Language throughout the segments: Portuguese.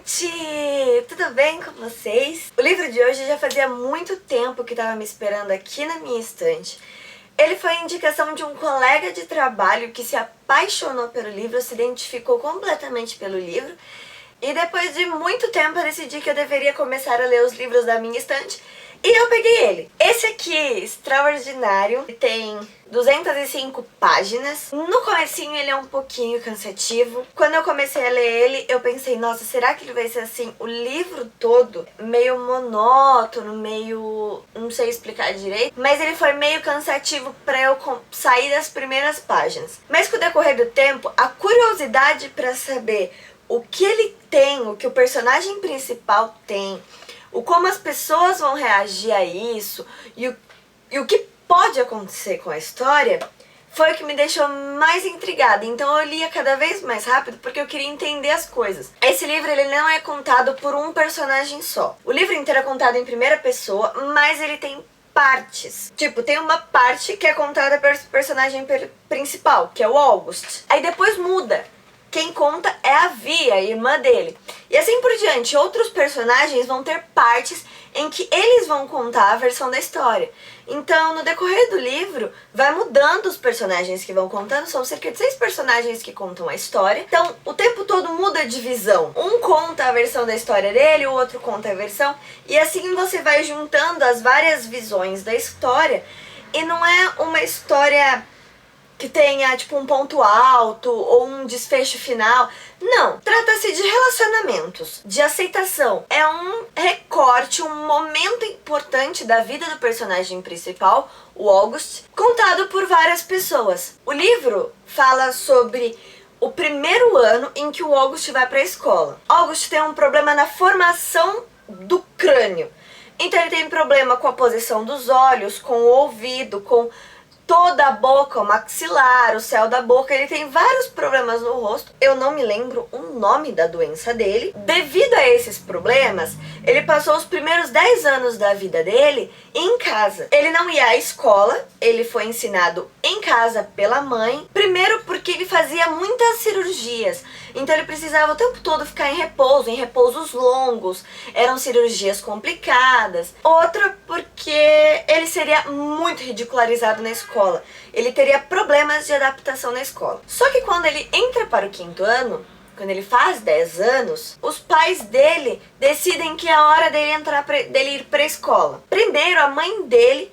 gente! Tudo bem com vocês? O livro de hoje já fazia muito tempo que estava me esperando aqui na minha estante. Ele foi a indicação de um colega de trabalho que se apaixonou pelo livro, se identificou completamente pelo livro. E depois de muito tempo eu decidi que eu deveria começar a ler os livros da minha estante. E eu peguei ele. Esse aqui, extraordinário, tem 205 páginas. No comecinho ele é um pouquinho cansativo. Quando eu comecei a ler ele, eu pensei, nossa, será que ele vai ser assim o livro todo? Meio monótono, meio... não sei explicar direito. Mas ele foi meio cansativo pra eu sair das primeiras páginas. Mas com o decorrer do tempo, a curiosidade pra saber o que ele tem, o que o personagem principal tem, o como as pessoas vão reagir a isso e o que pode acontecer com a história foi o que me deixou mais intrigada. Então eu lia cada vez mais rápido porque eu queria entender as coisas. Esse livro ele não é contado por um personagem só. O livro inteiro é contado em primeira pessoa, mas ele tem partes. Tipo, tem uma parte que é contada pelo personagem principal, que é o August. Aí depois muda. Quem conta é a Vi, a irmã dele. E assim por diante, outros personagens vão ter partes em que eles vão contar a versão da história. Então, no decorrer do livro, vai mudando os personagens que vão contando. São cerca de 6 personagens que contam a história. Então, o tempo todo muda de visão. Um conta a versão da história dele, o outro conta a versão. E assim você vai juntando as várias visões da história. E não é uma história que tenha, tipo, um ponto alto ou um desfecho final. Não. Trata-se de relacionamentos, de aceitação. É um recorte, um momento importante da vida do personagem principal, o August, contado por várias pessoas. O livro fala sobre o primeiro ano em que o August vai para a escola. August tem um problema na formação do crânio. Então ele tem problema com a posição dos olhos, com o ouvido, com toda a boca, o maxilar, o céu da boca. Ele tem vários problemas no rosto. Eu não me lembro o nome da doença dele. Devido a esses problemas, ele passou os primeiros 10 anos da vida dele em casa. Ele não ia à escola, ele foi ensinado em casa pela mãe. Primeiro porque ele fazia muitas cirurgias, então ele precisava o tempo todo ficar em repousos longos. Eram cirurgias complicadas. Outra porque ele seria muito ridicularizado na escola. Ele teria problemas de adaptação na escola. Só que quando ele entra para o 5º ano, quando ele faz 10 anos, os pais dele decidem que é a hora dele ir para a escola. Primeiro, a mãe dele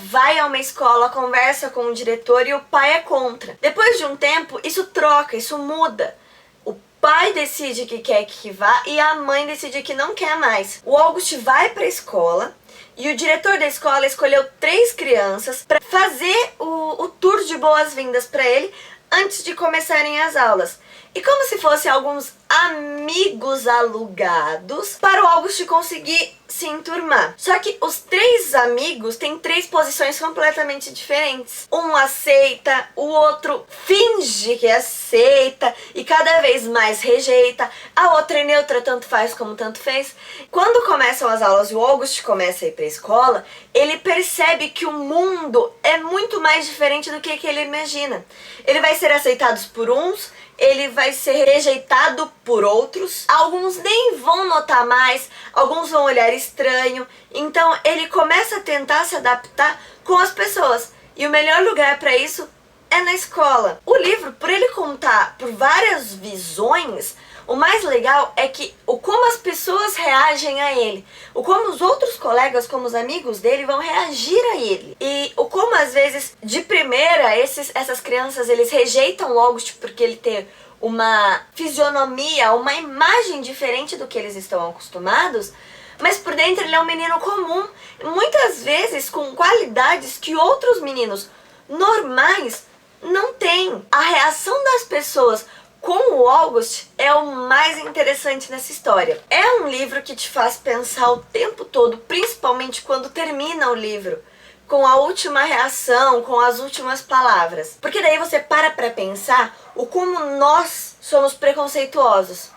vai a uma escola, conversa com o diretor e o pai é contra. Depois de um tempo, isso troca, isso muda. O pai decide que quer que vá e a mãe decide que não quer mais. O August vai para a escola. E o diretor da escola escolheu 3 crianças para fazer o tour de boas-vindas para ele antes de começarem as aulas. E como se fossem alguns amigos alugados para o August conseguir se enturmar. Só que os 3 amigos têm 3 posições completamente diferentes. Um aceita, o outro finge que aceita e cada vez mais rejeita. A outra é neutra, tanto faz como tanto fez. Quando começam as aulas e o August começa a ir para a escola, ele percebe que o mundo é muito mais diferente do que ele imagina. Ele vai ser aceitado por uns, ele vai ser rejeitado por outros. Alguns nem vão notar mais, alguns vão olhar estranho. Então ele começa a tentar se adaptar com as pessoas. E o melhor lugar para isso é na escola. O livro, por ele contar por várias visões, o mais legal é que como as pessoas reagem a ele, o como os outros colegas, como os amigos dele vão reagir a ele. E o como às vezes, de primeira, essas crianças eles rejeitam o August porque ele tem uma fisionomia, uma imagem diferente do que eles estão acostumados, mas por dentro ele é um menino comum, muitas vezes com qualidades que outros meninos normais não têm. A reação das pessoas com o August é o mais interessante nessa história. É um livro que te faz pensar o tempo todo, principalmente quando termina o livro, com a última reação, com as últimas palavras. Porque daí você para pensar o como nós somos preconceituosos.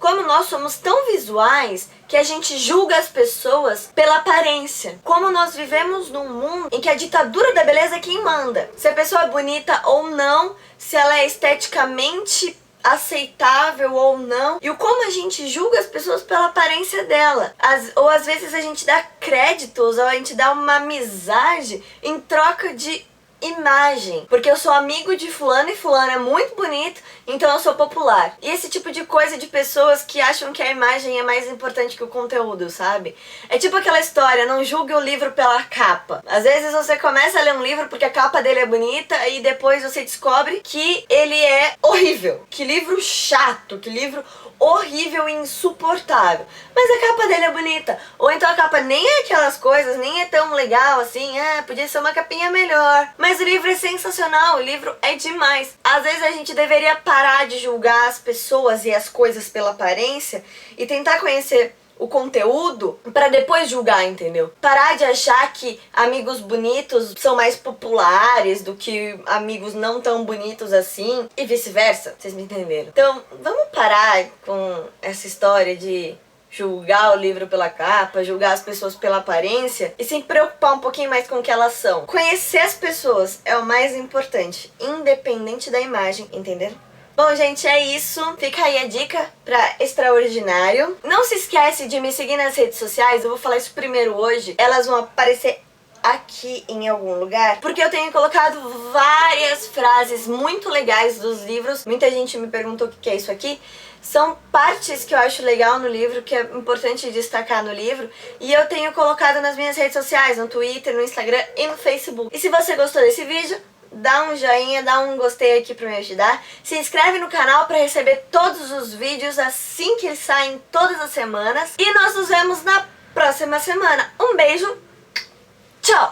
Como nós somos tão visuais que a gente julga as pessoas pela aparência. Como nós vivemos num mundo em que a ditadura da beleza é quem manda. Se a pessoa é bonita ou não, se ela é esteticamente aceitável ou não, e o como a gente julga as pessoas pela aparência dela. Ou às vezes a gente dá créditos, ou a gente dá uma amizade em troca de imagem, porque eu sou amigo de fulano e fulano é muito bonito, então eu sou popular. E esse tipo de coisa de pessoas que acham que a imagem é mais importante que o conteúdo, sabe? É tipo aquela história, não julgue o livro pela capa. Às vezes você começa a ler um livro porque a capa dele é bonita e depois você descobre que ele é horrível. Que livro chato, que livro horrível e insuportável. Mas a capa dele é bonita. Ou então a capa nem é aquelas coisas, nem é tão legal assim, podia ser uma capinha melhor. Mas o livro é sensacional, o livro é demais. Às vezes a gente deveria parar de julgar as pessoas e as coisas pela aparência e tentar conhecer o conteúdo pra depois julgar, entendeu? Parar de achar que amigos bonitos são mais populares do que amigos não tão bonitos assim e vice-versa, vocês me entenderam? Então, vamos parar com essa história de julgar o livro pela capa, julgar as pessoas pela aparência e se preocupar um pouquinho mais com o que elas são. Conhecer as pessoas é o mais importante, independente da imagem, entenderam? Bom, gente, é isso. Fica aí a dica pra Extraordinário. Não se esquece de me seguir nas redes sociais. Eu vou falar isso primeiro hoje. Elas vão aparecer aqui em algum lugar, porque eu tenho colocado várias frases muito legais dos livros. Muita gente me perguntou o que é isso aqui. São partes que eu acho legal no livro, que é importante destacar no livro, e eu tenho colocado nas minhas redes sociais, no Twitter, no Instagram e no Facebook. E se você gostou desse vídeo, dá um joinha, dá um gostei aqui pra me ajudar. Se inscreve no canal pra receber todos os vídeos assim que eles saem todas as semanas. E nós nos vemos na próxima semana. Um beijo, tchau!